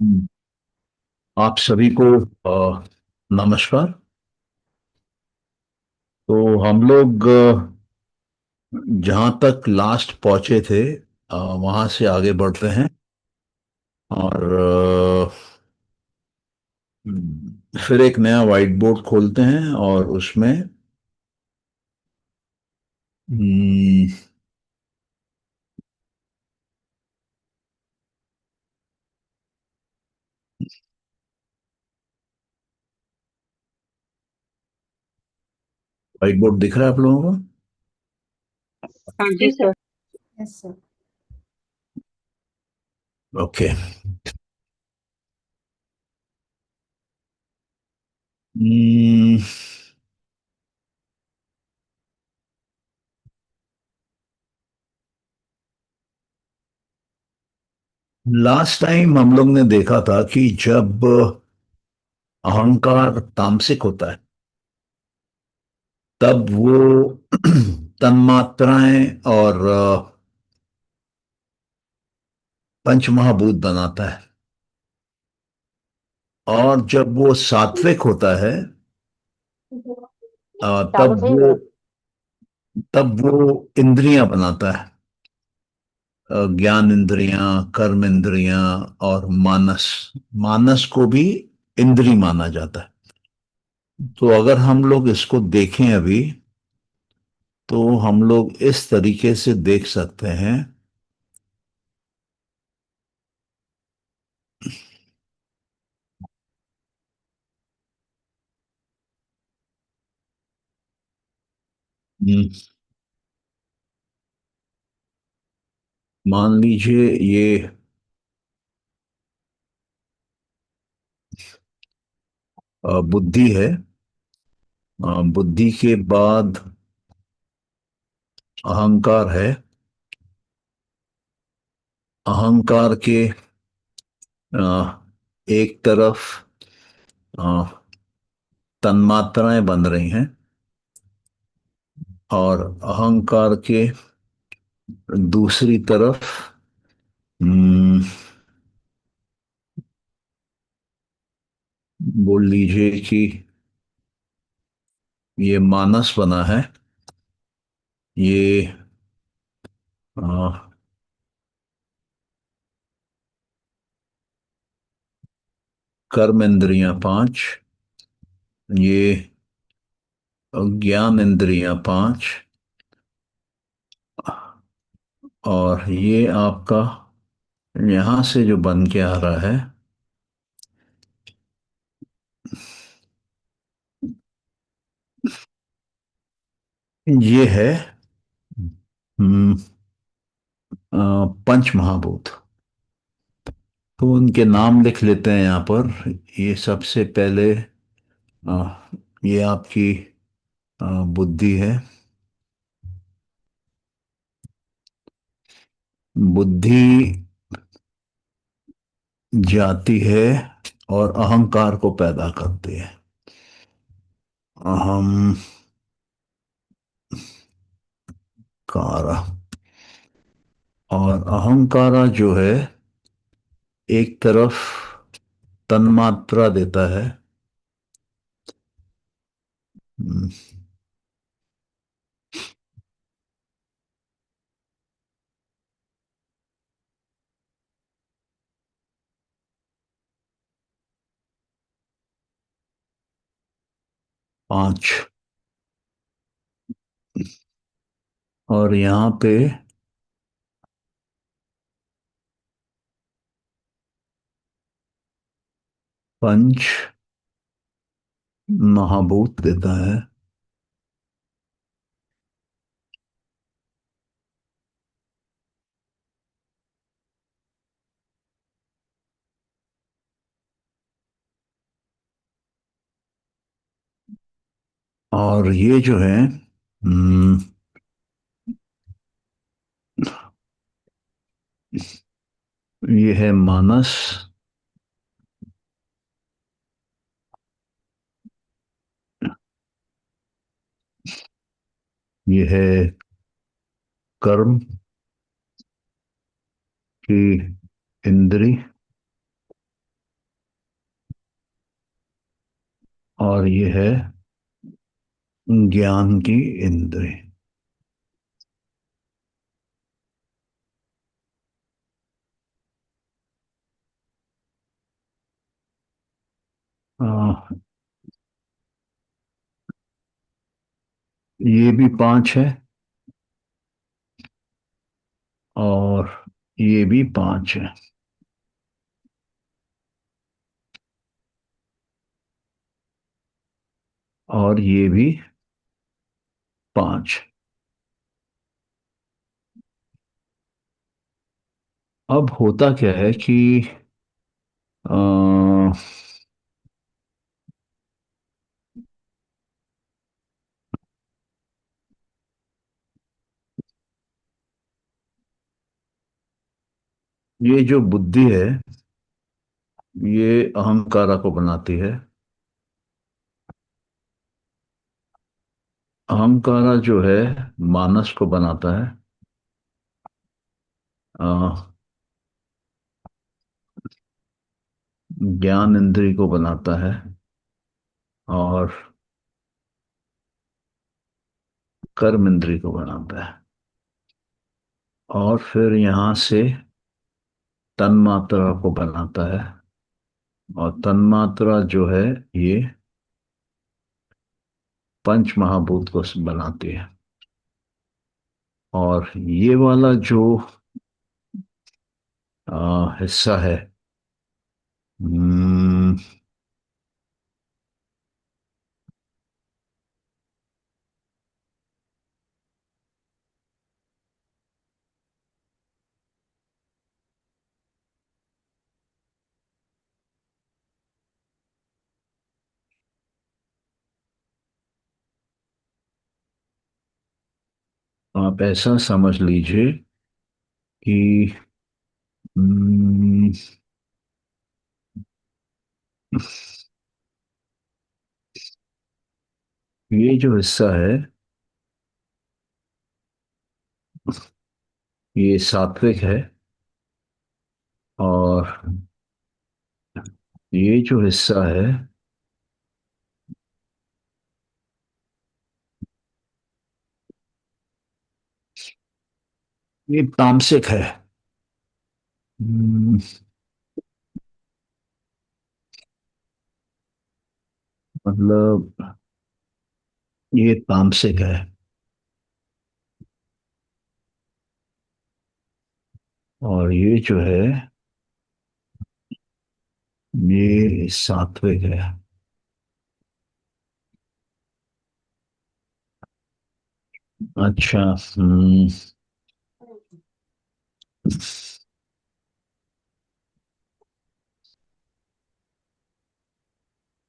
हम्म, आप सभी को नमस्कार। तो हम लोग जहाँ तक लास्ट पहुंचे थे वहां से आगे बढ़ते हैं। और फिर एक नया व्हाइट बोर्ड खोलते हैं और उसमें व्हाइट बोर्ड दिख रहा है आप लोगों को? हाँ जी sir. Yes sir. Okay. Last time हम लोग ने देखा था कि जब अहंकार तामसिक होता है तब वो तन्मात्राएं और पंच महाभूत बनाता है। और जब वो सात्विक होता है अ, चालू तब है वो इधर। तब वो इंद्रियां बनाता है। ज्ञान इंद्रियां, कर्म इंद्रियां और मानस। मानस को भी इंद्री माना जाता है। तो अगर हम लोग इसको देखें अभी, तो हम लोग इस तरीके से देख सकते हैं। हम्म, मान लीजिए ये बुद्धि है। बुद्धि के बाद अहंकार है। अहंकार के अ, एक तरफ अ, तन्मात्राएं बन रही हैं और अहंकार के दूसरी तरफ हम्म, बोल लीजिए कि ये मानस बना है। ये अ, कर्म इंद्रियां पांच, ये ज्ञान इंद्रियां पांच, और ये आपका यहां से जो बन के आ रहा है ये है हम्म, पंच महाभूत। तो उनके नाम लिख लेते हैं यहाँ पर। ये सबसे पहले अ, ये आपकी बुद्धि है। बुद्धि जाती है और अहंकार को पैदा करती है। अहंकार। और अहंकारा जो है एक तरफ तन्मात्रा देता है। हम्म, पांच। और यहाँ पे पंच महाभूत देता है। और ये जो है ये है मानस। ये है कर्म की इंद्री। और ये है ज्ञान की इंद्री। आ, ये भी पांच है और ये भी पांच है और ये भी पांच। अब होता क्या है कि आ, ये जो बुद्धि है ये अहंकारा को बनाती है। अहंकारा जो है मानस को बनाता है। आ, ज्ञान इंद्री को बनाता है और कर्म इंद्री को बनाता है। और फिर यहां से तन्मात्रा को बनाता है और तन्मात्रा जो है ये पंच महाभूत को बनाती है। और ये वाला जो हिस्सा है, हम्म, आप ऐसा समझ लीजिए कि हम्म, ये जो हिस्सा है ये सात्विक है और ये जो हिस्सा है ये तामसिक है। हम्म, मतलब ये तामसिक है और ये जो है ये सात्विक है। अच्छा।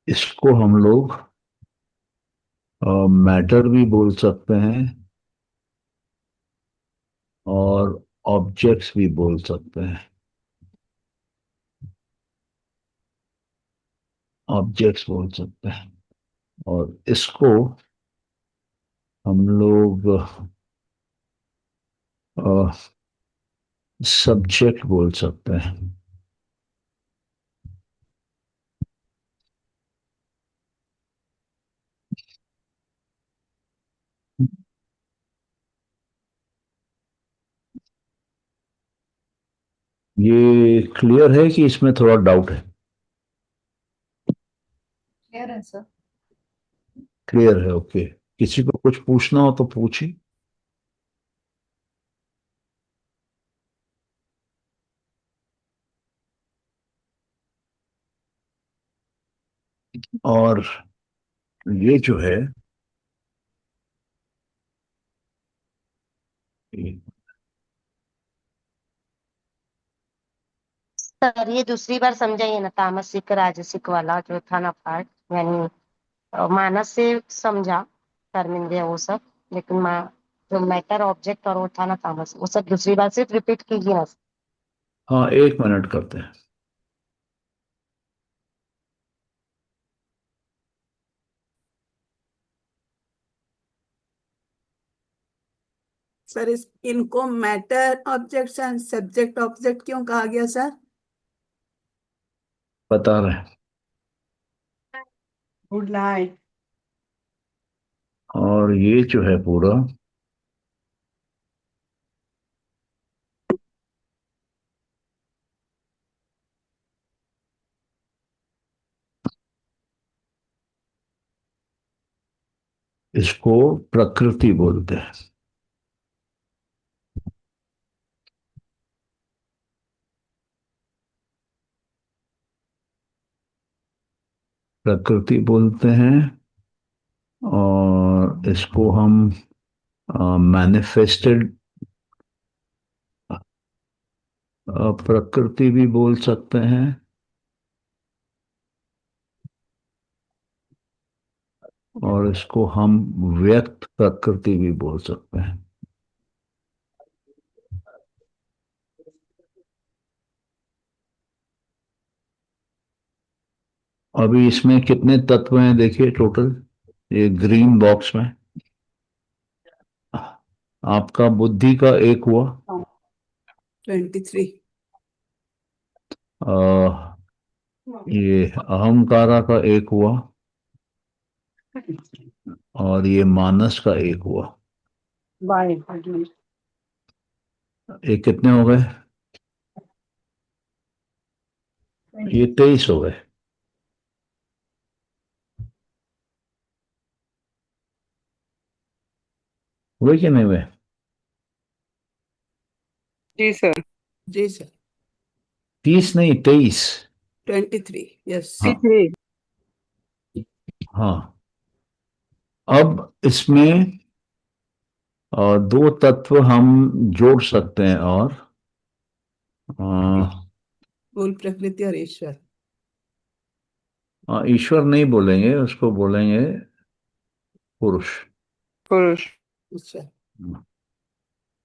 इसको हम लोग मैटर भी बोल सकते हैं और ऑब्जेक्ट्स भी बोल सकते हैं। ऑब्जेक्ट्स बोल सकते हैं और इसको हम लोग सब्जेक्ट बोल सकते हैं। ये क्लियर है कि इसमें थोड़ा डाउट है? क्लियर है सर। क्लियर है, ओके। किसी को कुछ पूछना हो तो पूछिए। और ये जो है ये- सर ये दूसरी बार समझाइए ना, तामसिक राजसिक वाला जो था ना पार्ट, यानी मानस से समझा कर्मेंद्रिय वो सब, लेकिन जो मैटर ऑब्जेक्ट और वो था ना तामस, वो सब दूसरी बार सिर्फ रिपीट कीजिए ना। हाँ, एक मिनट करते हैं। सर इनको matter object and subject object क्यों कहा गया सर? बता रहे हैं। Good night. और ये जो है पूरा, इसको प्रकृति बोलते हैं। प्रकृति बोलते हैं। और इसको हम मैनिफेस्टेड प्रकृति भी बोल सकते हैं, और इसको हम व्यक्त प्रकृति भी बोल सकते हैं। अभी इसमें कितने तत्व हैं देखिए टोटल, ये ग्रीन बॉक्स में। आपका बुद्धि का एक हुआ, 23। अ, ये अहंकारा का एक हुआ, और ये मानस का एक हुआ। बाय। ये कितने हो गए? ये 23 हो गए। हुए कि नहीं हुए? जी सर। जी सर। 30 नहीं, 23। 23, यस। हाँ। थ्री। हाँ। अब इसमें दो तत्व हम जोड़ सकते हैं, और मूल प्रकृति और ईश्वर। ईश्वर नहीं बोलेंगे, उसको बोलेंगे पुरुष। पुरुष। अच्छा।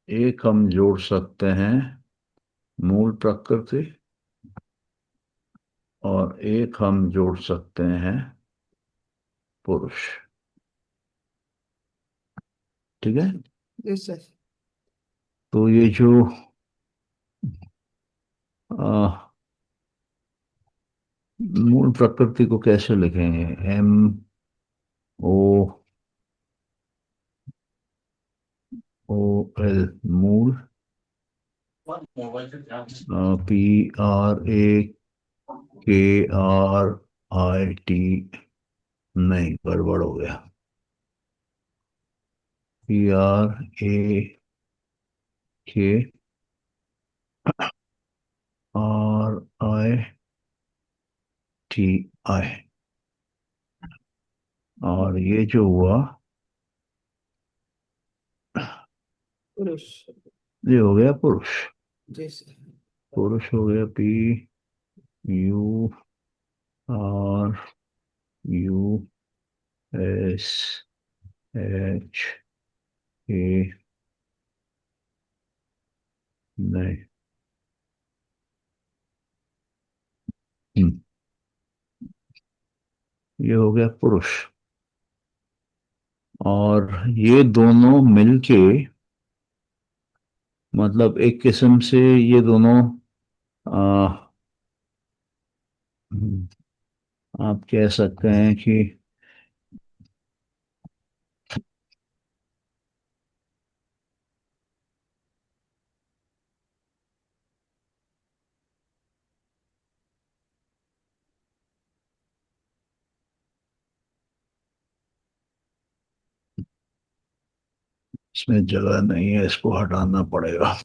एक हम जोड़ सकते हैं मूल प्रकृति, और एक हम जोड़ सकते हैं पुरुष। ठीक है। जी सर। तो ये जो आ, मूल प्रकृति को कैसे लिखेंगे? ओ ओ एल, मूल। PRAKRIT, नहीं, गड़बड़ हो गया। PRAKRITI, और ये जो हुआ, पुरुष। ये हो गया पुरुष। जी सर। पुरुष हो गया PURUSH, नहीं। हम्म, ये हो गया पुरुष। और ये दोनों मिलके, मतलब एक किस्म से ये दोनों आ, आप कह सकते हैं कि इसमें जगह नहीं है, इसको हटाना पड़ेगा।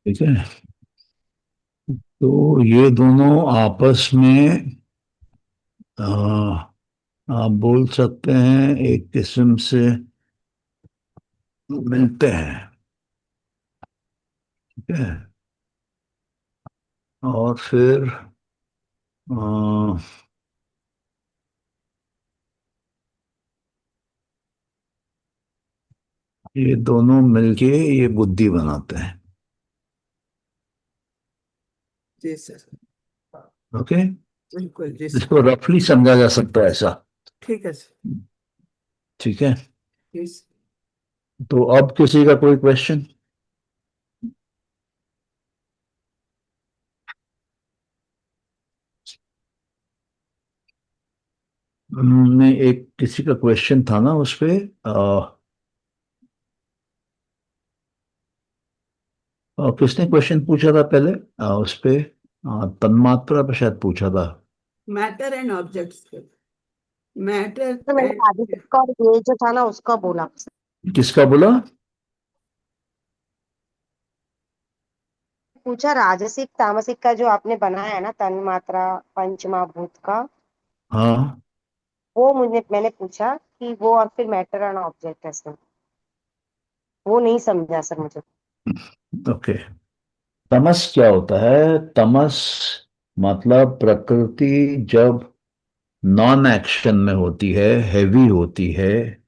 ठीक है। तो ये दोनों आपस में, आ, आप बोल सकते हैं एक किस्म से मिलते हैं। ठीक है। और फिर अ, ये दोनों मिलके ये बुद्धि बनाते हैं। जी सर, ओके। बिल्कुल जी सर। इसको रफली समझा जा सकता है ऐसा। ठीक है सर। ठीक है। जी सर। तो अब किसी का कोई क्वेश्चन? ने एक किसी का क्वेश्चन था ना उस पे किसने क्वेश्चन पूछा था पहले उस पे तन्मात्रा पे शायद पूछा था। मैटर एंड ऑब्जेक्ट्स, मैटर तो मैंने एंड, राजसिक का और ये जो था ना उसका बोला। किसका बोला? पूछा राजसिक तामसिक का जो आपने बनाया है ना तन मात्रा पंच महाभूत का, हाँ। वो मैंने पूछा कि वो और फिर मैटर एंड ऑब्जेक्ट है सर, वो नहीं समझा सर मुझे। ओके। तमस क्या होता है? तमस मतलब प्रकृति जब नॉन एक्शन में होती है, हैवी होती है,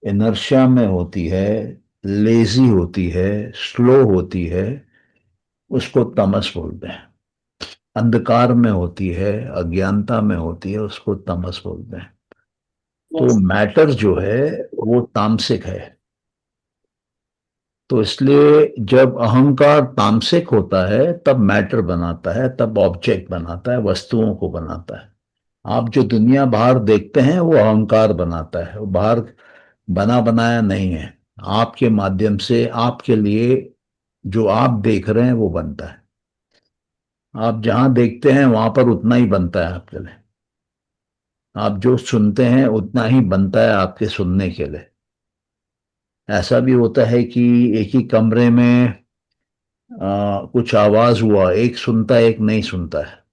इनर्शिया में होती है, लेजी होती है, स्लो होती है, उसको तमस बोलते हैं। अंधकार में होती है, अज्ञानता में होती है, उसको तमस बोलते हैं। तो यस। मैटर जो है वो तामसिक है। तो इसलिए जब अहंकार तामसिक होता है तब मैटर बनाता है, तब ऑब्जेक्ट बनाता है, वस्तुओं को बनाता है। आप जो दुनिया बाहर देखते हैं वो अहंकार बनाता है, वो बाहर बना बनाया नहीं है। आपके माध्यम से आपके लिए जो आप देख रहे हैं वो बनता है। आप जहां देखते हैं वहां पर उतना ही बनता है आपके लिए। आप जो सुनते हैं उतना ही बनता है आपके सुनने के लिए। ऐसा भी होता है कि एक ही कमरे में कुछ आवाज हुआ, एक सुनता है एक नहीं सुनता है।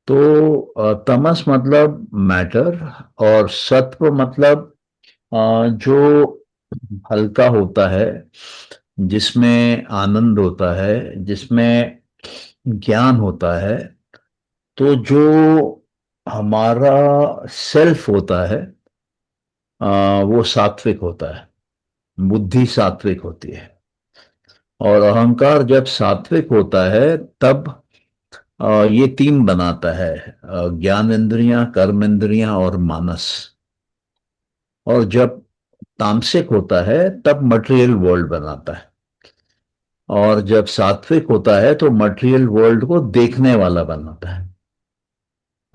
तो तमस मतलब मैटर, और सत्व मतलब जो हल्का होता है, जिसमें आनंद होता है, जिसमें ज्ञान होता है। तो जो हमारा सेल्फ होता है वो सात्विक होता है। बुद्धि सात्विक होती है। और अहंकार जब सात्विक होता है तब ये तीन बनाता है, ज्ञान इंद्रियां, कर्म इंद्रियां और मानस। और जब तामसिक होता है तब मटेरियल वर्ल्ड बनाता है। और जब सात्विक होता है तो मटेरियल वर्ल्ड को देखने वाला बनाता है।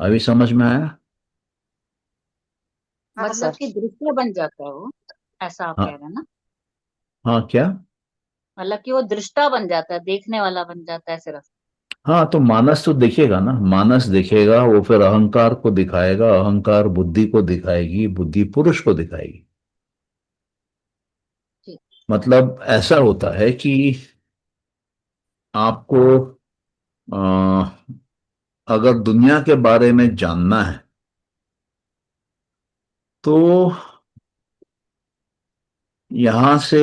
अभी समझ में आया? हाँ मतलब सर। कि दृश्य बन जाता है वो, ऐसा आप कह हाँ। रहे हैं ना? हाँ क्या? मतलब कि वो दृष्टा बन जाता है, देखने वाला बन जाता है सिर्फ। हाँ, तो मानस तो दिखेगा ना, मानस दिखेगा, वो फिर अहंकार को दिखाएगा, अहंकार बुद्धि को दिखाएगी, बुद्धि पुरुष को दिखाएगी। ठीक। मतलब ऐसा होता है कि आपको अ, अगर दुनिया के बारे में जानना है तो यहां से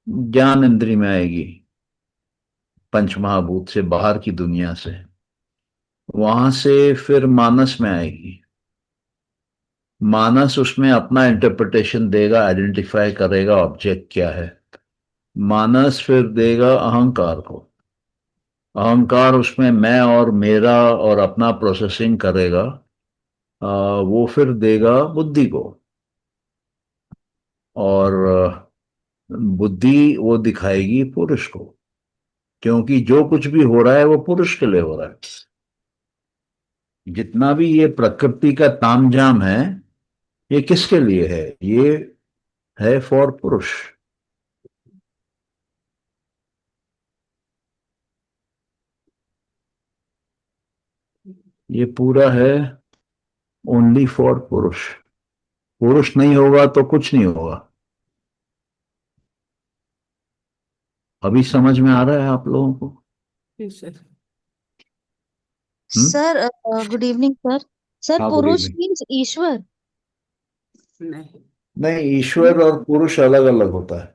ज्ञान इंद्री में आएगी, पंच महाभूत से बाहर की दुनिया से। वहां से फिर मानस में आएगी। मानस उसमें अपना इंटरप्रिटेशन देगा, आइडेंटिफाई करेगा ऑब्जेक्ट क्या है। मानस फिर देगा अहंकार को। अहंकार उसमें मैं और मेरा और अपना प्रोसेसिंग करेगा। वो फिर देगा बुद्धि को। और बुद्धि वो दिखाएगी पुरुष को, क्योंकि जो कुछ भी हो रहा है वो पुरुष के लिए हो रहा है। जितना भी ये प्रकृति का तामझाम है ये किसके लिए है? ये है फॉर पुरुष। ये पूरा है ओनली फॉर पुरुष। पुरुष नहीं होगा तो कुछ नहीं होगा। अभी समझ में आ रहा है आप लोगों को? जी सर। हम्म? Sir good evening sir. Sir हाँ, गुड पुरुष इवनिंग। मीन्स ईश्वर। नहीं, नहीं, ईश्वर और पुरुष अलग अलग होता है।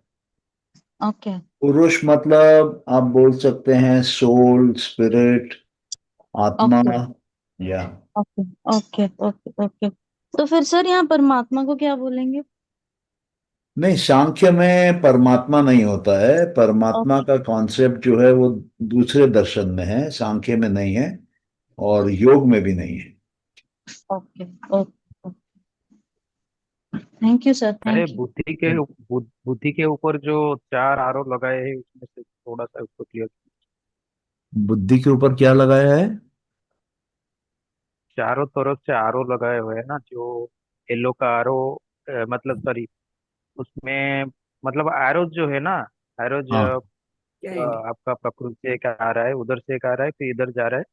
ओके पुरुष मतलब आप बोल सकते हैं सोल, स्पिरिट, आत्मा। ओके या ओके ओके ओके ओके। तो फिर सर यहाँ परमात्मा को क्या बोलेंगे? नहीं, सांख्य में परमात्मा नहीं होता है। परमात्मा ओके का कॉन्सेप्ट जो है वो दूसरे दर्शन में है, सांख्य में नहीं है और योग में भी नहीं है। Okay okay. Thank you sir, अरे थैंक यू। बुद्धि के ऊपर जो चार आरोप लगाए हैं उसमें से थोड़ा सा उसको क्लियर। बुद्धि के ऊपर क्या लगाया है? चारों तरफ से आरो लगाए हुए हैं ना, जो येलो का आरो, मतलब सॉरी, उसमें मतलब एरोज जो है ना, एरोज हाँ क्या है? आपका प्रकृति से एक आ रहा है, उधर से एक आ रहा है, फिर इधर जा रहा है।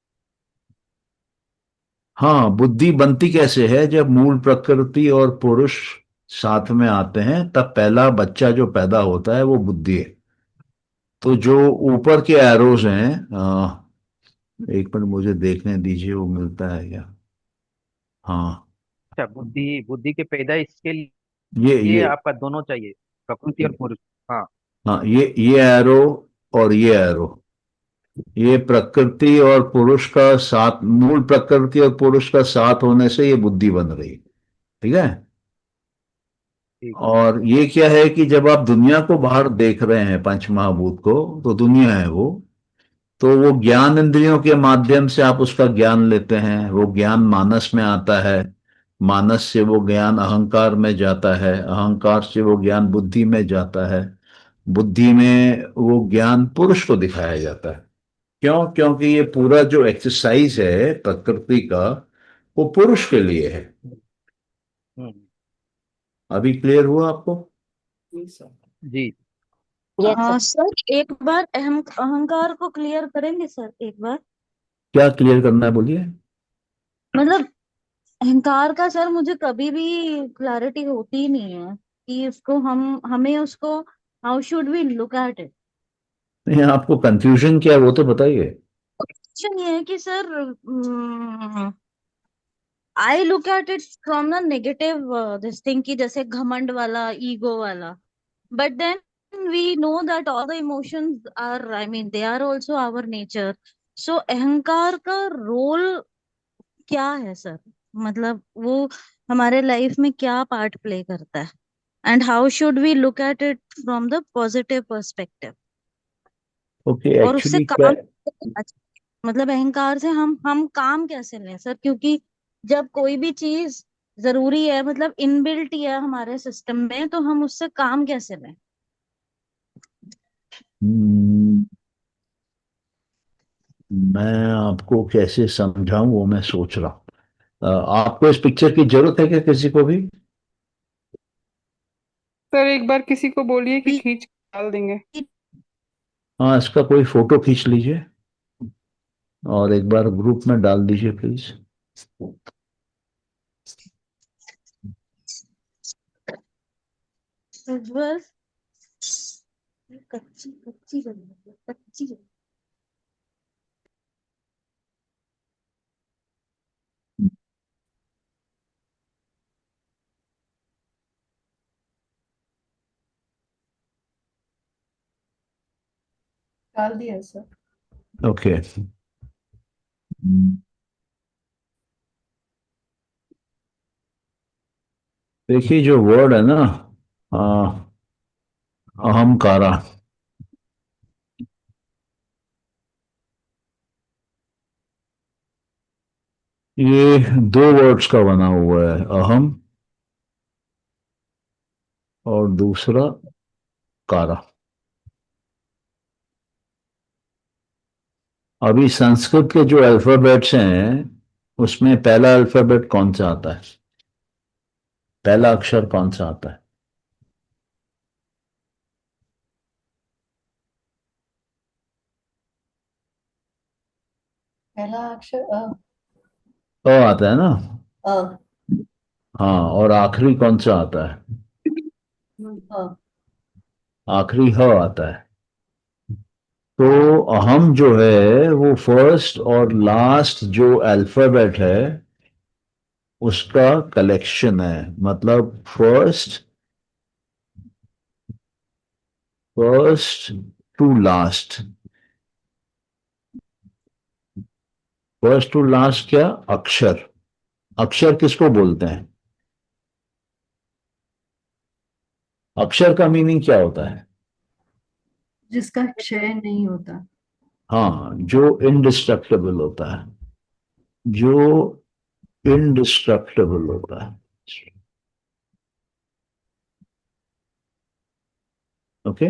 हाँ, बुद्धि बनती कैसे है? जब मूल प्रकृति और पुरुष साथ में आते हैं तब पहला बच्चा जो पैदा होता है वो बुद्धि है। तो जो ऊपर के एरोज हैं, एक मिनट मुझे देखने दीजिए वो मिलता है क्या। हाँ, अच्छा, बुद्धि बुद्धि के पैदाइश के ये लिए आपका दोनों चाहिए, प्रकृति और पुरुष। हाँ। हाँ, ये एरो और ये एरो, ये प्रकृति और पुरुष का साथ, मूल प्रकृति और पुरुष का साथ होने से ये बुद्धि बन रही है। ठीक है। ठीक। और ये क्या है कि जब आप दुनिया को बाहर देख रहे हैं, पंच महाभूत को, तो दुनिया है वो ज्ञान इंद्रियों के माध्यम से आप उसका ज्ञान लेते हैं। वो ज्ञान मानस में आता है, मानस से वो ज्ञान अहंकार में जाता है, अहंकार से वो ज्ञान बुद्धि में जाता है, बुद्धि में वो ज्ञान पुरुष को दिखाया जाता है। क्यों? क्योंकि ये पूरा जो एक्सरसाइज है प्रकृति का वो पुरुष के लिए है। हम्म। अभी क्लियर हुआ आपको? जी। Yes sir. सर एक बार अहंकार को क्लियर करेंगे सर, एक बार? क्या क्लियर करना है, बोलिए। मतलब अहंकार का सर मुझे कभी भी क्लैरिटी होती ही नहीं है कि उसको हमें उसको how should we look at it. नहीं, आपको कंफ्यूजन क्या है वो तो बताइए। क्वेश्चन ये है कि sir I look at it from the negative this thing, की जैसे घमंड वाला, ईगो वाला। But then we know that all the emotions are, I mean they are also our nature. So अहंकार का रोल क्या है सर? मतलब वो हमारे लाइफ में क्या पार्ट प्ले करता है? And how should we look at it from the positive perspective? Okay, और उससे एक्चुअली क्या। काम, मतलब अहंकार से हम काम कैसे लें सर? क्योंकि जब कोई भी चीज जरूरी है, मतलब इनबिल्ट ही है हमारे सिस्टम में, तो हम उससे काम कैसे लें? हम्म, मैं आपको कैसे समझाऊं वो मैं सोच रहा हूं। आपको इस पिक्चर की जरूरत है क्या, किसी को भी? सर एक बार किसी को बोलिए कि भी खींच के डाल देंगे। हाँ, इसका कोई फोटो खींच लीजिए और एक बार ग्रुप में डाल दीजिए प्लीज। प्रज्वल, कच्ची कच्ची बनी है, कच्ची। डाल दिया सर। ओके। देखिए जो वर्ड है ना, अहंकारा, ये दो वर्ड्स का बना हुआ है, अहम और दूसरा कारा। अभी संस्कृत के जो अल्फाबेट्स हैं उसमें पहला अल्फाबेट कौन सा आता है? पहला अक्षर कौन सा आता है? पहला अक्षर अ आता है ना। अ। हाँ, और आखिरी कौन सा आता है? अ। आखिरी ह आता है। तो अहम जो है वो फर्स्ट और लास्ट जो अल्फाबेट है उसका कलेक्शन है। मतलब first first to last. First to last क्या? अक्षर। अक्षर किसको बोलते हैं? अक्षर का मीनिंग क्या होता है? जिसका क्षय नहीं होता। हाँ, जो इनडिस्ट्रक्टिबल होता है, जो इनडिस्ट्रक्टिबल होता है। ओके।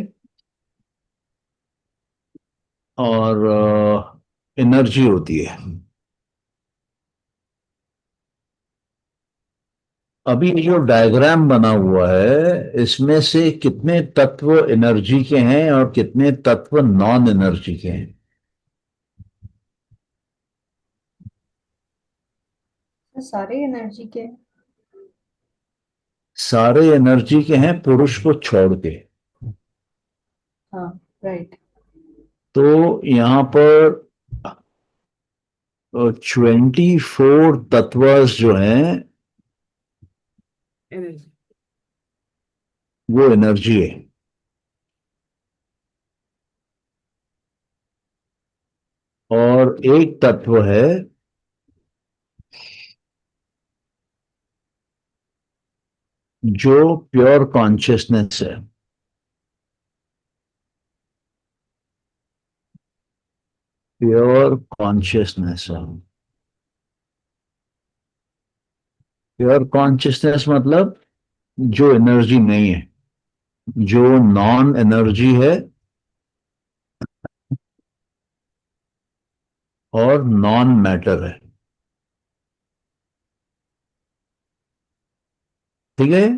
और एनर्जी होती है। अभी ये जो डायग्राम बना हुआ है, इसमें से कितने तत्व एनर्जी के हैं और कितने तत्व नॉन एनर्जी के हैं? सारे एनर्जी के। सारे एनर्जी के हैं, पुरुष को छोड़ के। हाँ, राइट। तो यहां पर 24 तत्व जो हैं एनर्जी। वो एनर्जी है। और एक तत्व है जो प्योर कॉन्शियसनेस है। प्योर कॉन्शियसनेस है। प्योर कॉन्शियसनेस मतलब जो एनर्जी नहीं है, जो नॉन एनर्जी है और नॉन मैटर है। ठीक है।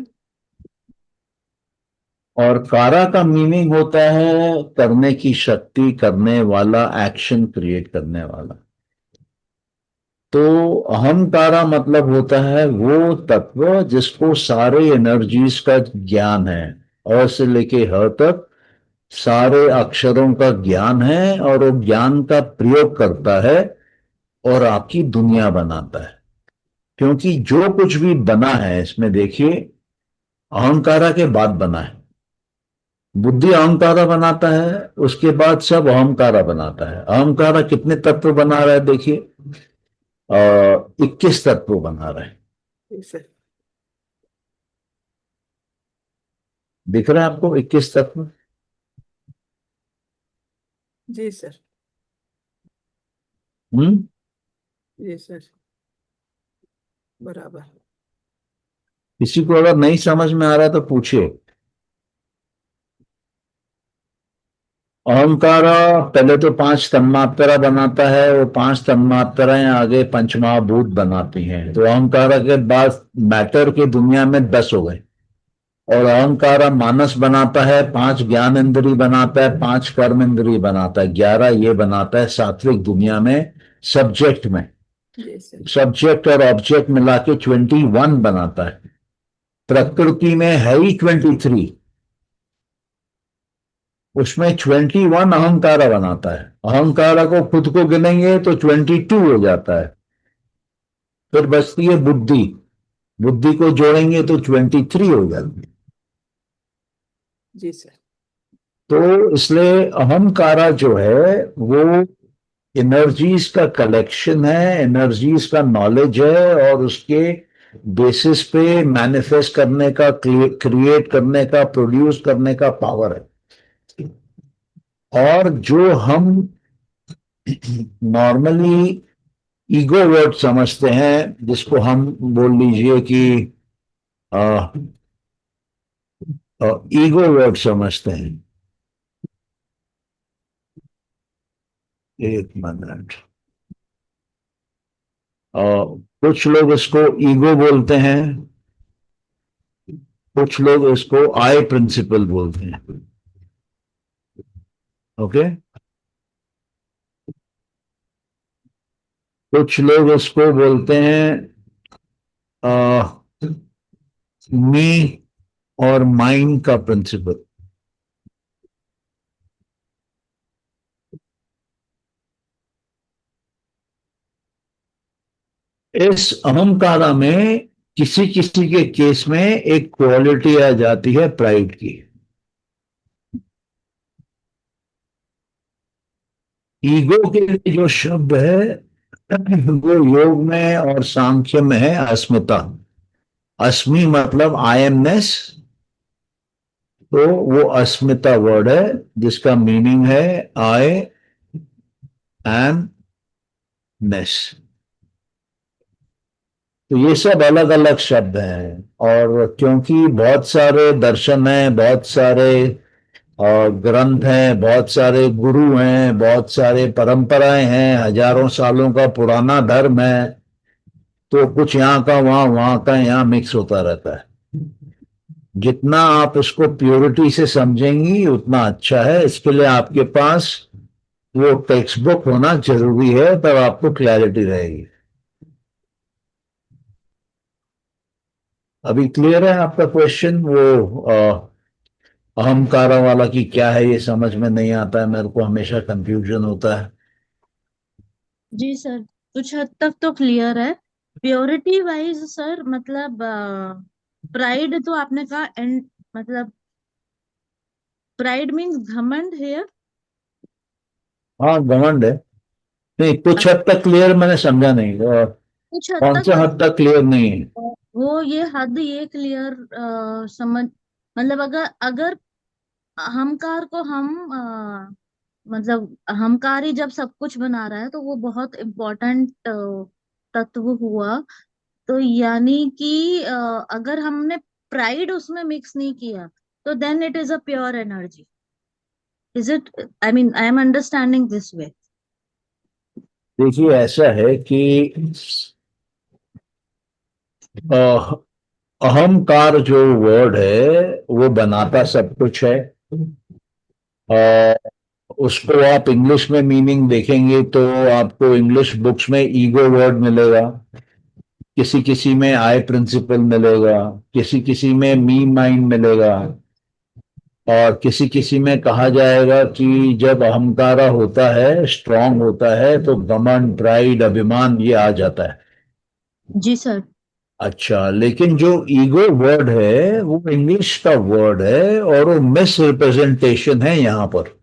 और कारा का मीनिंग होता है करने की शक्ति, करने वाला, एक्शन क्रिएट करने वाला। तो अहंकारा मतलब होता है वो तत्व जिसको सारे एनर्जीज का ज्ञान है, अ से लेके ह तक सारे अक्षरों का ज्ञान है, और वो ज्ञान का प्रयोग करता है और आपकी दुनिया बनाता है। क्योंकि जो कुछ भी बना है इसमें देखिए, अहंकारा के बाद बना है। बुद्धि अहंकारा बनाता है, उसके बाद सब अहंकारा बनाता है। अहंकारा कितने तत्व बना रहा है देखिए, 21 तत्व बना रहा है। जी सर। दिख रहा है आपको 21 तत्व? जी सर। हम्म। जी सर, बराबर। किसी को अगर नहीं समझ में आ रहा तो पूछिए। अहंकारा पहले तो 5 तन्मात्रा बनाता है, वो 5 तन्मात्राएं आगे पंचमहाभूत बनाती हैं। तो अहंकारा के बाद मैटर की दुनिया में 10 हो गए। और अहंकारा मानस बनाता है, 5 ज्ञान इंद्री बनाता है, 5 कर्म इंद्री बनाता है, 11 ये बनाता है सात्विक दुनिया में। सब्जेक्ट में, जी सर। सब्जेक्ट और ऑब्जेक्ट मिला के 21 बनाता है। प्रकृति में है ही 23, उसमें 21 अहंकारा बनाता है। अहंकारा को खुद को गिनेंगे तो 22 हो जाता है। फिर बचती है बुद्धि, बुद्धि को जोड़ेंगे तो 23 हो जाती है। जी सर। तो इसलिए अहंकारा जो है वो एनर्जीज का कलेक्शन है, एनर्जीज का नॉलेज है, और उसके बेसिस पे मैनिफेस्ट करने का, क्रिएट करने का, प्रोड्यूस करने का पावर है। और जो हम नॉर्मली ईगो वर्ड समझते हैं, जिसको हम बोल लीजिए कि ईगो वर्ड समझते हैं। एक मिनट। कुछ लोग इसको ईगो बोलते हैं, कुछ लोग इसको आई प्रिंसिपल बोलते हैं। ओके। कुछ लोग इसको बोलते हैं मी और माइंड का प्रिंसिपल। इस अहंकारा में किसी किसी के केस में एक क्वालिटी आ जाती है प्राइड की। ईगो के लिए जो शब्द है वो योग में और सांख्य में है अस्मिता। अस्मि मतलब आई एमनेस, तो वो अस्मिता वर्ड है जिसका मीनिंग है आई एम नेस। तो ये सब अलग अलग शब्द हैं, और क्योंकि बहुत सारे दर्शन हैं, बहुत सारे ग्रंथ हैं, बहुत सारे गुरु हैं, बहुत सारे परंपराएं हैं, हजारों सालों का पुराना धर्म है, तो कुछ यहाँ का वहाँ, वहाँ का यहाँ मिक्स होता रहता है। जितना आप उसको प्योरिटी से समझेंगी उतना अच्छा है। इसके लिए आपके पास वो टेक्स्ट बुक होना जरूरी है, तब आपको क्लैरिटी रहेगी। अभी क्लियर है आपका क्वेश्चन? वो अहंकारा वाला की क्या है ये समझ में नहीं आता है, मेरे को हमेशा कंफ्यूजन होता है। जी सर, कुछ हद तक तो क्लियर है। प्योरिटी वाइज सर, मतलब प्राइड तो आपने कहा, एंड मतलब प्राइड मीन्स घमंड है। हाँ, घमंड है। नहीं, कुछ हद तक क्लियर मैंने समझा नहीं, कुछ हद कौन तक से हद तक क्लियर नहीं है? वो ये हद ये क्लियर समझ, मतलब अगर अगर अहंकार को हम मतलब अहंकार ही जब सब कुछ बना रहा है तो वो बहुत इम्पोर्टेंट तत्व हुआ। तो यानी कि अगर हमने प्राइड उसमें मिक्स नहीं किया तो then it is a pure energy. Is it? I mean I am understanding this way. देखिए, ऐसा है कि अ, अहंकार जो वर्ड है वो बनाता सब कुछ है। उसको आप इंग्लिश में मीनिंग देखेंगे तो आपको इंग्लिश बुक्स में ईगो वर्ड मिलेगा, किसी किसी में आई प्रिंसिपल मिलेगा, किसी किसी में मी माइंड मिलेगा, और किसी किसी में कहा जाएगा कि जब अहंकारा होता है, स्ट्रांग होता है, तो घमंड, प्राइड, अभिमान ये आ जाता है। जी सर। अच्छा, लेकिन जो ईगो वर्ड है वो इंग्लिश का वर्ड है, और वो मिस रिप्रेजेंटेशन है यहाँ पर।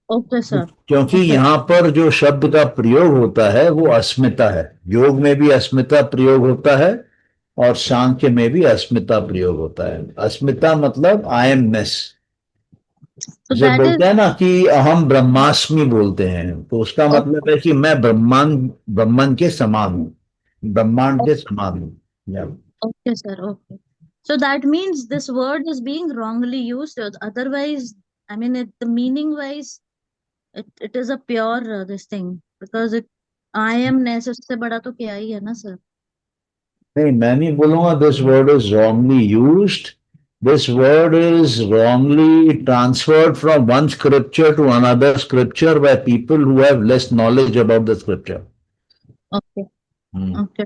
Okay sir. क्योंकि ओके। यहाँ पर जो शब्द का प्रयोग होता है वो अस्मिता है। योग में भी अस्मिता प्रयोग होता है, और सांख्य में भी अस्मिता प्रयोग होता है। अस्मिता मतलब आई एमनेस। तो जो दैट बोलते इज हैं ना कि अहम ब्रह्मास्मि बोलते हैं, तो उसका मतलब है कि मैं ब्रह्मांड के समान हूँ, ब्रह्मांड के समान हूँ। या okay sir, okay. So that means this word is being wrongly used. Otherwise, I mean, the meaning wise, it is a pure this thing, because it I am ness उससे बड़ा तो क्या ही है ना सर? नहीं, मैं नहीं बोलूंगा this word is wrongly used. This word is wrongly transferred from one scripture to another scripture by people who have less knowledge about the scripture. Okay, okay,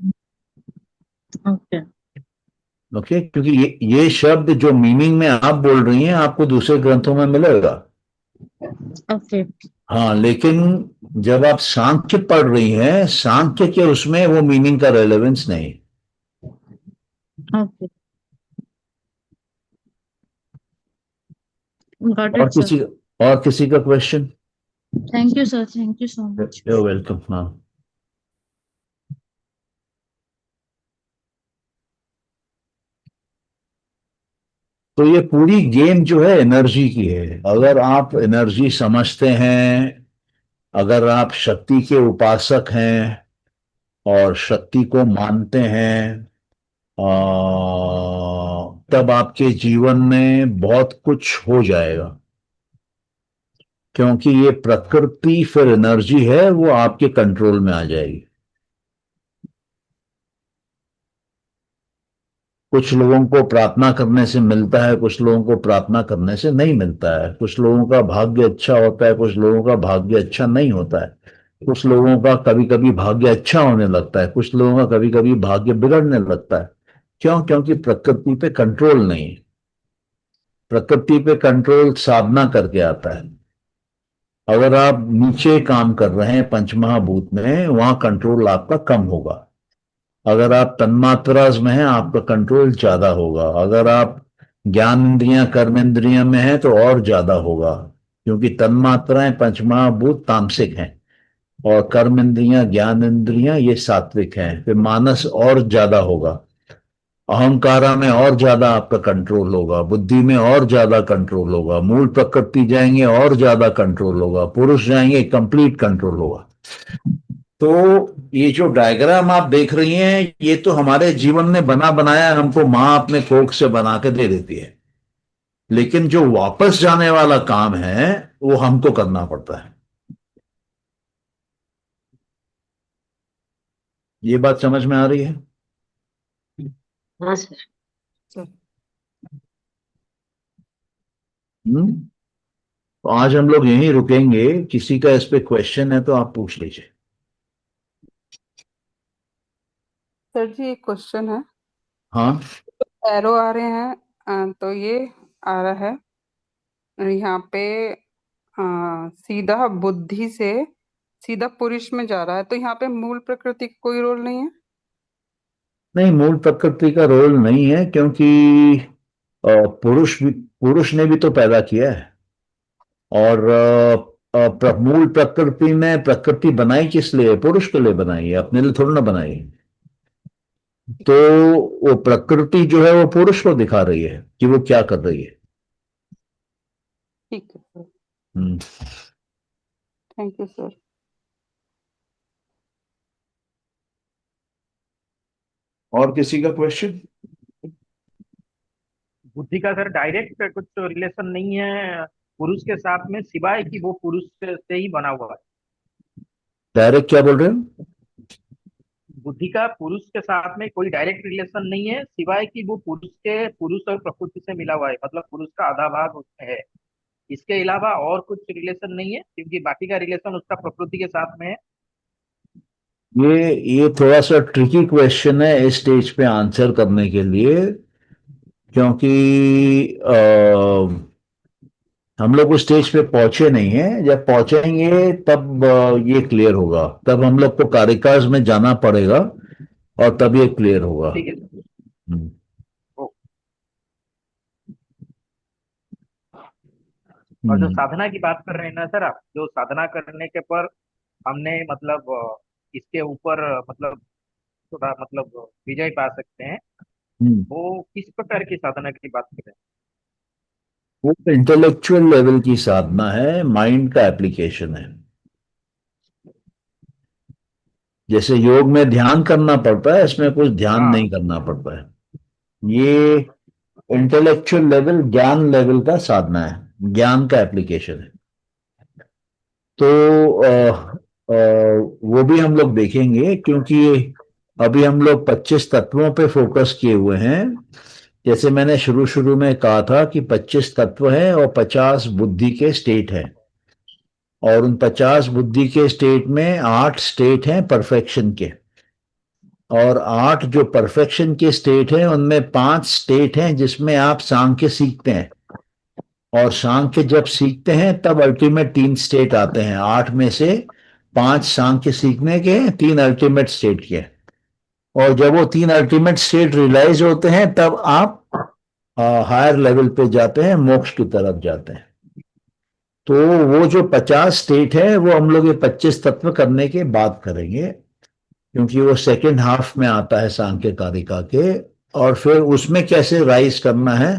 okay, okay, क्योंकि ये शब्द जो मीनिंग में आप बोल रही हैं आपको दूसरे ग्रंथों में मिलेगा। okay, हाँ, लेकिन जब आप सांख्य पढ़ रही हैं, सांख्य के उसमें वो मीनिंग का रेलेवेंस नहीं। okay. Got और it, sir. किसी का question? Thank you, sir. Thank you so much. You welcome. हाँ, तो ये पूरी गेम जो है एनर्जी की है। अगर आप एनर्जी समझते हैं, अगर आप शक्ति के उपासक हैं और शक्ति को मानते हैं, तब आपके जीवन में बहुत कुछ हो जाएगा। क्योंकि ये प्रकृति फिर एनर्जी है, वो आपके कंट्रोल में आ जाएगी। कुछ लोगों को प्रार्थना करने से मिलता है, कुछ लोगों को प्रार्थना करने से नहीं मिलता है। कुछ लोगों का भाग्य अच्छा होता है, कुछ लोगों का भाग्य अच्छा नहीं होता है। कुछ लोगों का कभी कभी भाग्य अच्छा होने लगता है, कुछ लोगों का कभी कभी भाग्य बिगड़ने लगता है। क्यों? क्योंकि प्रकृति पे कंट्रोल नहीं है। प्रकृति पे कंट्रोल साधना करके आता है। अगर आप नीचे काम कर रहे हैं पंचमहाभूत में, वहां कंट्रोल आपका कम होगा। अगर आप तन्मात्रा में हैं, आपका कंट्रोल ज्यादा होगा। अगर आप ज्ञान इंद्रियां, कर्म इंद्रियां में हैं तो और ज्यादा होगा, क्योंकि तन्मात्राएं पंचमहाभूत तामसिक हैं। और कर्म इंद्रियां, ज्ञान इंद्रियां ये सात्विक हैं। फिर मानस और ज्यादा होगा, अहंकारा में और ज्यादा आपका कंट्रोल होगा, बुद्धि में और ज्यादा कंट्रोल होगा, मूल प्रकृति जाएंगे और ज्यादा कंट्रोल होगा, पुरुष जाएंगे कंप्लीट कंट्रोल होगा। तो ये जो डायग्राम आप देख रही हैं, ये तो हमारे जीवन में बना बनाया हमको माँ अपने कोख से बना के दे देती है, लेकिन जो वापस जाने वाला काम है वो हमको करना पड़ता है। ये बात समझ में आ रही है? हाँ सर। सर हम्म। तो आज हम लोग यहीं रुकेंगे। किसी का इस पे क्वेश्चन है तो आप पूछ लीजिए। सर जी एक क्वेश्चन है। हाँ, एरो आ रहे हैं, तो ये आ रहा है यहाँ पे, सीधा बुद्धि से सीधा पुरुष में जा रहा है, तो यहाँ पे मूल प्रकृति का कोई रोल नहीं है? नहीं, मूल प्रकृति का रोल नहीं है, क्योंकि पुरुष ने भी तो पैदा किया है। और मूल प्रकृति में प्रकृति बनाई किस लिए? पुरुष के लिए बनाई है, अपने लिए थोड़ी ना बनाई है। तो वो प्रकृति जो है वो पुरुष को दिखा रही है कि वो क्या कर रही है। ठीक है sir, hmm. Thank you sir. और किसी का क्वेश्चन? बुद्धि का सर डायरेक्ट कुछ रिलेशन नहीं है पुरुष के साथ में, सिवाय कि वो पुरुष से ही बना हुआ है। डायरेक्ट क्या बोल रहे हैं? बुद्धि का पुरुष के साथ में कोई डायरेक्ट रिलेशन नहीं है, सिवाय कि वो पुरुष और प्रकृति से मिला हुआ है, मतलब पुरुष का आधा भाग उसमें है। इसके अलावा और कुछ रिलेशन नहीं है, क्योंकि बाकी का रिलेशन उसका प्रकृति के साथ में है। ये थोड़ा सा ट्रिकी क्वेश्चन है इस स्टेज पे आंसर करने के लिए, क्योंकि हम लोग उस स्टेज पे पहुंचे नहीं हैं। जब पहुंचेंगे तब ये क्लियर होगा, तब हम लोग को कारिकाज में जाना पड़ेगा और तब ये क्लियर होगा। ठीक है सर। हम्म। ओ, और जो हम्म। साधना की बात कर रहे हैं ना सर आप, जो साधना करने के पर हमने मतलब इसके ऊपर मतलब थोड़ा मतलब विजय पा सकते हैं, हम्म। वो किस प्रकार की साधना की बात कर रहे हैं? वो इंटेलेक्चुअल लेवल की साधना है, माइंड का एप्लीकेशन है। जैसे योग में ध्यान करना पड़ता है, इसमें कुछ ध्यान हाँ नहीं करना पड़ता है। ये इंटेलेक्चुअल लेवल, ज्ञान लेवल का साधना है, ज्ञान का एप्लीकेशन है। तो वो भी हम लोग देखेंगे, क्योंकि अभी हम लोग 25 तत्वों पे फोकस किए हुए हैं। जैसे मैंने शुरू शुरू में कहा था कि 25 तत्व हैं और 50 बुद्धि के स्टेट हैं, और उन 50 बुद्धि के स्टेट में 8 स्टेट हैं परफेक्शन के, और 8 जो परफेक्शन के स्टेट हैं उनमें 5 स्टेट हैं जिसमें आप सांख्य सीखते हैं। और सांख्य जब सीखते हैं तब अल्टीमेट 3 स्टेट आते हैं। 8 में से 5 सांख्य सीखने के, 3 अल्टीमेट स्टेट के। और जब वो 3 अल्टीमेट स्टेट रियलाइज होते हैं तब आप हायर लेवल पे जाते हैं, मोक्ष की तरफ जाते हैं। तो वो जो 50 स्टेट है वो हम लोग ये 25 तत्व करने के बाद करेंगे, क्योंकि वो सेकेंड हाफ में आता है सांख्य कारिका के। और फिर उसमें कैसे राइज करना है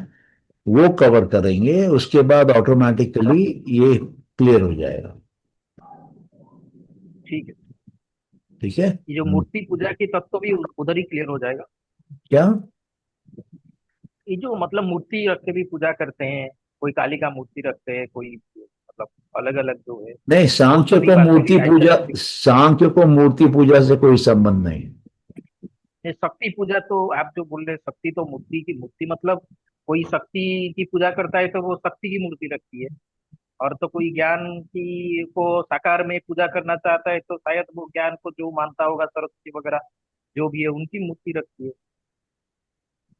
वो कवर करेंगे, उसके बाद ऑटोमेटिकली ये क्लियर हो जाएगा। ठीक है। ठीक है। ये जो मूर्ति पूजा की तत्व भी उधर ही क्लियर हो जाएगा। क्या? ये जो मतलब मूर्ति रख के भी पूजा करते हैं, कोई काली का मूर्ति रखते हैं, कोई मतलब अलग अलग जो है, नहीं, वो सांख्य सभी को बातें मूर्ति रियलाइज पूजा, करने की। सांख्य को मूर्ति पूजा से कोई संबंध नहीं। ये शक्ति पूजा तो आप जो बोल रहे हैं, शक्ति तो मूर्ति की, मूर्ति मतलब कोई शक्ति की पूजा करता है तो वो शक्ति की मूर्ति रखती है, और तो कोई ज्ञान की को साकार में पूजा करना चाहता है तो शायद वो ज्ञान को जो मानता होगा, सरस्वती वगैरह जो भी है उनकी मूर्ति रखती है।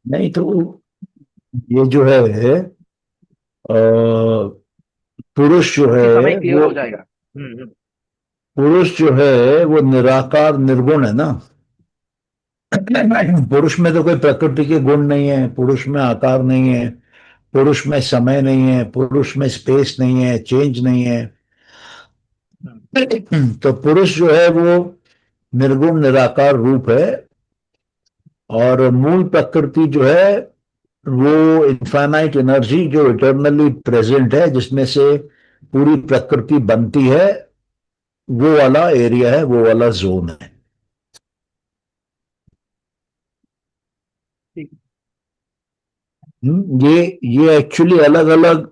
नहीं तो ये जो है पुरुष जो उसी समय है क्लियर वो, हो जाएगा। पुरुष जो है वो निराकार निर्गुण है ना। पुरुष में तो कोई प्रकृति के गुण नहीं है, पुरुष में आकार नहीं है, पुरुष में समय नहीं है, पुरुष में स्पेस नहीं है, चेंज नहीं है। तो पुरुष जो है वो निर्गुण निराकार रूप है, और मूल प्रकृति जो है वो इनफाइनाइट एनर्जी जो इटर्नली प्रेजेंट है, जिसमें से पूरी प्रकृति बनती है, वो वाला एरिया है, वो वाला जोन है। ठीक। ये एक्चुअली अलग अलग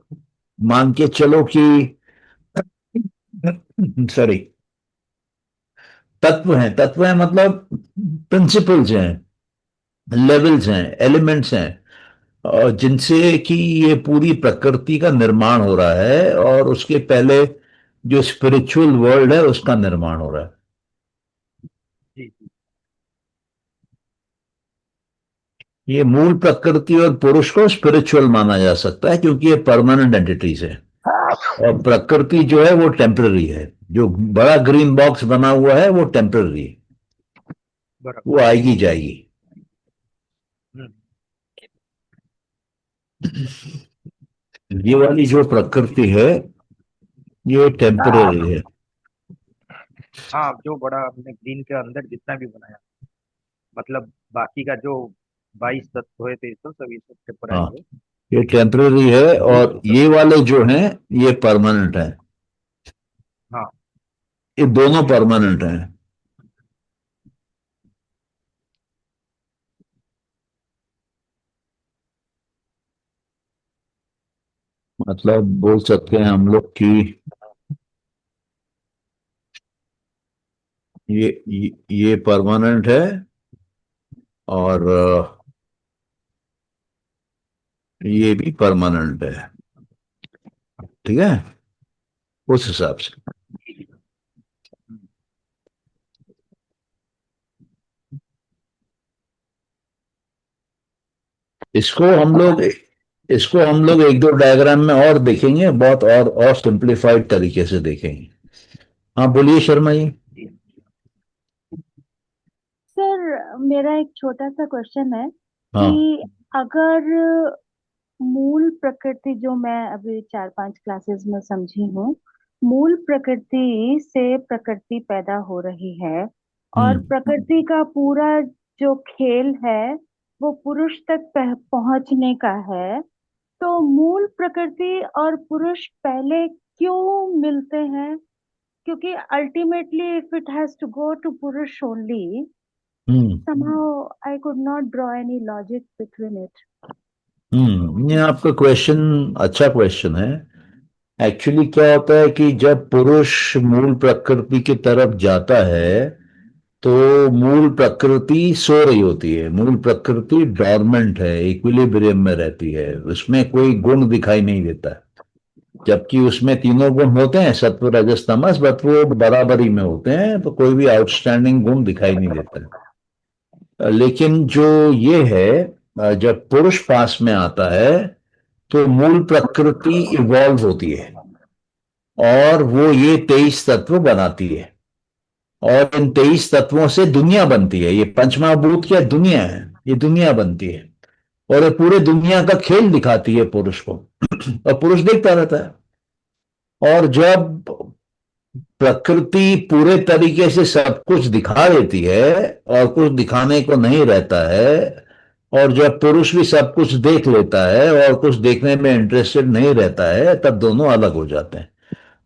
मान के चलो कि सॉरी, तत्व हैं मतलब प्रिंसिपल्स हैं, लेवल्स हैं, एलिमेंट्स हैं, और जिनसे कि ये पूरी प्रकृति का निर्माण हो रहा है, और उसके पहले जो स्पिरिचुअल वर्ल्ड है उसका निर्माण हो रहा है। जी जी। ये मूल प्रकृति और पुरुष को स्पिरिचुअल माना जा सकता है, क्योंकि ये परमानेंट एंटिटीज है, और प्रकृति जो है वो टेम्पररी है। जो बड़ा ग्रीन बॉक्स बना हुआ है वो टेम्पररी है, बराबर। वो आएगी जाएगी। हम्म। ये वाली जो प्रकृति है ये टेम्पररी है। हाँ, जो बड़ा हमने ग्रीन के अंदर जितना भी बनाया, मतलब बाकी का जो 22 तत्व हुए थे, तो सभी सब टेम्पररी हाँ, है। ये टेम्पररी है, और ये वाले जो हैं ये परमानेंट है। हाँ। ये दोनों परमानेंट हैं। मतलब बोल सकते हैं हम लोग कि ये परमानेंट है, और ये भी परमानेंट है। ठीक है, उस हिसाब से इसको हम लोग एक दो डायग्राम में और देखेंगे, बहुत और सिंप्लीफाइड तरीके से देखेंगे। हाँ बोलिए शर्मा जी। सर मेरा एक छोटा सा क्वेश्चन है हाँ। कि अगर मूल प्रकृति, जो मैं अभी 4-5 क्लासेस में समझी हूँ, मूल प्रकृति से प्रकृति पैदा हो रही है और हम्म। प्रकृति का पूरा जो खेल है वो पुरुष तक पहुंचने का है, तो मूल प्रकृति और पुरुष पहले क्यों मिलते हैं? क्योंकि ultimately if it has to go to पुरुष only, hmm. somehow I could not draw any logic between it. ये आपका क्वेश्चन अच्छा क्वेश्चन है। एक्चुअली क्या होता है कि जब पुरुष मूल प्रकृति की तरफ जाता है, तो मूल प्रकृति सो रही होती है, मूल प्रकृति डॉर्मेंट है, इक्विलिब्रियम में रहती है, उसमें कोई गुण दिखाई नहीं देता है। जबकि उसमें तीनों गुण होते हैं, सत्व रजस तमस, बट वो बराबरी में होते हैं, तो कोई भी आउटस्टैंडिंग गुण दिखाई नहीं देता है। लेकिन जो ये है, जब पुरुष पास में आता है तो मूल प्रकृति इवॉल्व होती है, और वो ये 23 तत्व बनाती है, और इन 23 तत्वों से दुनिया बनती है। ये पंचमहाभूत क्या दुनिया है, ये दुनिया बनती है, और ये पूरे दुनिया का खेल दिखाती है पुरुष को, और पुरुष देखता रहता है। और जब प्रकृति पूरे तरीके से सब कुछ दिखा देती है और कुछ दिखाने को नहीं रहता है, और जब पुरुष भी सब कुछ देख लेता है और कुछ देखने में इंटरेस्टेड नहीं रहता है, तब दोनों अलग हो जाते हैं,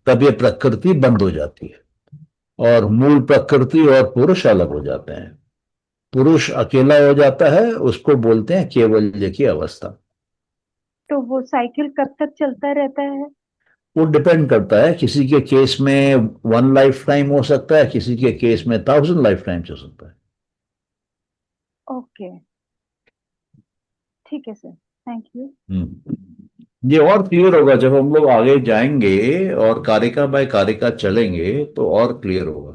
तब ये प्रकृति बंद हो जाती है, और मूल प्रकृति और पुरुष अलग हो जाते हैं। पुरुष अकेला हो जाता है, उसको बोलते हैं केवल्य की अवस्था। तो वो साइकिल कब तक चलता रहता है? वो डिपेंड करता है, किसी के केस में 1 लाइफ टाइम हो सकता है, किसी के केस में 1000 लाइफ टाइम्स हो सकता है। ओके, ठीक है सर, थैंक यू। ये और क्लियर होगा जब हम लोग आगे जाएंगे और कारिका बाय कारिका चलेंगे, तो और क्लियर होगा।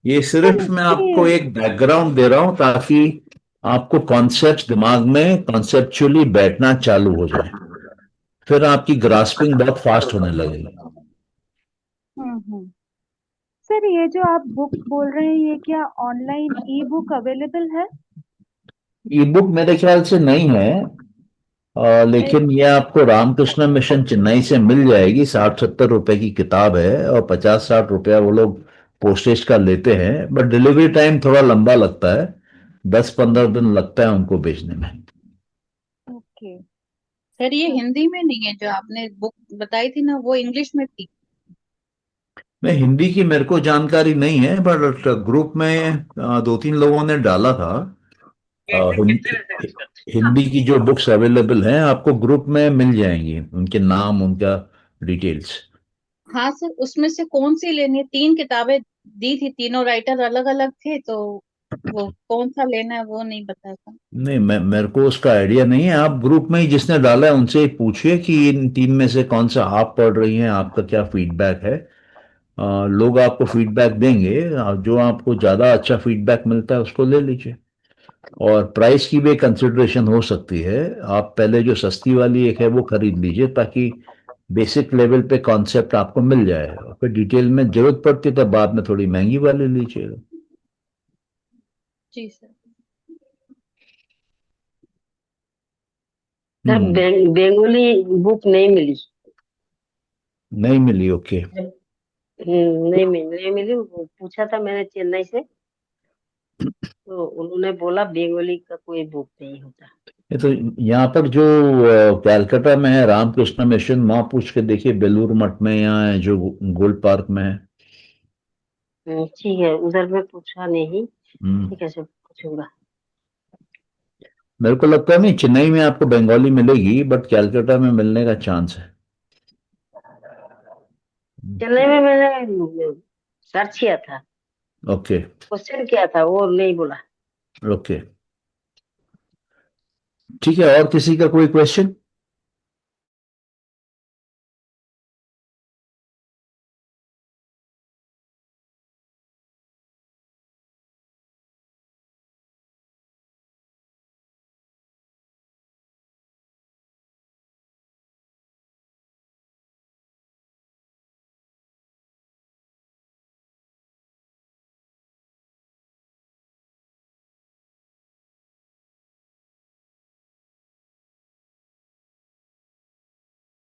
ये सर सिर्फ मैं आपको ये एक बैकग्राउंड दे रहा हूं, ताकि आपको कॉन्सेप्ट दिमाग में कॉन्सेप्चुअली बैठना चालू हो जाए, फिर आपकी ग्रास्पिंग बहुत फास्ट होने लगेगी। हम्म। सर ये जो आप बुक बोल रहे हैं, ये क्या ऑनलाइन ई बुक अवेलेबल है? ई बुक मेरे ख्याल से नहीं है, लेकिन ये आपको रामकृष्ण मिशन चेन्नई से मिल जाएगी। 60-70 रुपए की किताब है और 50-60 रुपया वो लोग पोस्टेज का लेते हैं, बट डिलीवरी टाइम थोड़ा लंबा लगता है। 10-15 दिन लगता है उनको भेजने में। ओके सर, ये हिंदी में नहीं है जो आपने बुक बताई थी ना, वो इंग्लिश में थी। मैं हिंदी की मेरे को जानकारी नहीं है, बट ग्रुप में 2-3 लोगों ने डाला था। हिंदी की जो बुक्स अवेलेबल हैं आपको ग्रुप में मिल जाएंगी, उनके नाम, उनका डिटेल्स। हाँ सर, उसमें से कौन सी लेनी है? 3 किताबें दी थी, तीनों राइटर अलग अलग थे, तो वो कौन सा लेना है वो नहीं बताया था। नहीं, मेरे को उसका आइडिया नहीं है। आप ग्रुप में ही जिसने डाला है उनसे ही पूछिए कि इन 3 में से कौन सा आप पढ़ रही हैं, आपका क्या फीडबैक है। लोग आपको फीडबैक देंगे। जो आपको ज़्यादा अच्छा फीडबैक मिलता है उसको ले लीजिए। और प्राइस की भी कंसिडरेशन हो सकती है। आप पहले जो सस्ती वाली एक है वो खरीद लीजिए, ताकि बेसिक लेवल पे कॉन्सेप्ट आपको मिल जाए, और फिर डिटेल में जरूरत पड़ती है तो बाद में थोड़ी महंगी वाली लीजिएगा। जी सर। सर हम्म। बेंगोली बुक नहीं मिली। नहीं मिली? ओके। नहीं मिली, वो पूछा था मैंने चेन्नई से, तो उन्होंने बोला बेंगोली का कोई बुक नहीं होता। ये तो यहाँ पर जो कैलकाटा में है रामकृष्ण मिशन, वहां पूछ के देखिए बेलूर मठ में, यहाँ है जो गोल्ड पार्क में है। ठीक है, उधर में पूछा नहीं। हम्म। ठीक है सर, पूछूंगा। मेरे को लगता है नहीं चेन्नई में आपको बंगाली मिलेगी, बट कैलकाटा में मिलने का चांस है। चेन्नई में मैंने सर्च किया था, ओके। क्वेश्चन किया था, वो नहीं बोला। ओके, ठीक है। और किसी का कोई क्वेश्चन?